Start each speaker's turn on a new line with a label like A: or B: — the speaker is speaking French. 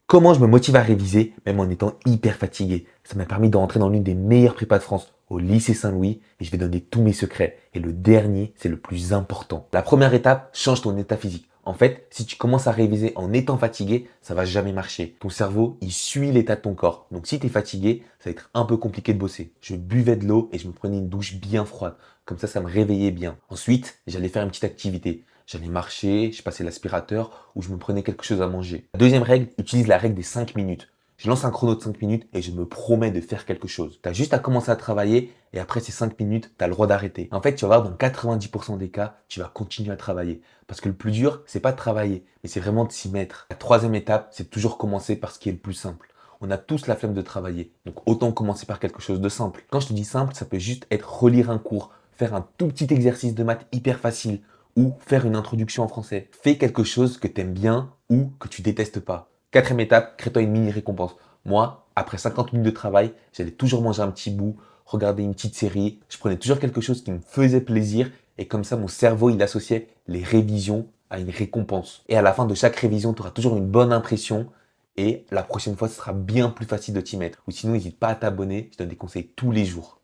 A: Comment je me motive à réviser, même en étant hyper fatigué? Ça m'a permis de rentrer dans l'une des meilleures prépas de France, au lycée Saint-Louis, et je vais donner tous mes secrets. Et le dernier, c'est le plus important. La première étape, change ton état physique. En fait, si tu commences à réviser en étant fatigué, ça va jamais marcher. Ton cerveau, il suit l'état de ton corps. Donc si tu es fatigué, ça va être un peu compliqué de bosser. Je buvais de l'eau et je me prenais une douche bien froide. Comme ça me réveillait bien. Ensuite, j'allais faire une petite activité. J'allais marcher, je passais l'aspirateur ou je me prenais quelque chose à manger. La deuxième règle, utilise la règle des 5 minutes. Je lance un chrono de 5 minutes et je me promets de faire quelque chose. Tu as juste à commencer à travailler et après ces 5 minutes, tu as le droit d'arrêter. En fait, tu vas voir, dans 90% des cas, tu vas continuer à travailler. Parce que le plus dur, c'est pas de travailler, mais c'est vraiment de s'y mettre. La troisième étape, c'est toujours commencer par ce qui est le plus simple. On a tous la flemme de travailler, donc autant commencer par quelque chose de simple. Quand je te dis simple, ça peut juste être relire un cours, faire un tout petit exercice de maths hyper facile, ou faire une introduction en français. Fais quelque chose que tu aimes bien ou que tu détestes pas. Quatrième étape, crée-toi une mini récompense. Moi, après 50 minutes de travail, j'allais toujours manger un petit bout, regarder une petite série. Je prenais toujours quelque chose qui me faisait plaisir et comme ça, mon cerveau, il associait les révisions à une récompense. Et à la fin de chaque révision, tu auras toujours une bonne impression et la prochaine fois, ce sera bien plus facile de t'y mettre. Ou sinon, n'hésite pas à t'abonner, je donne des conseils tous les jours.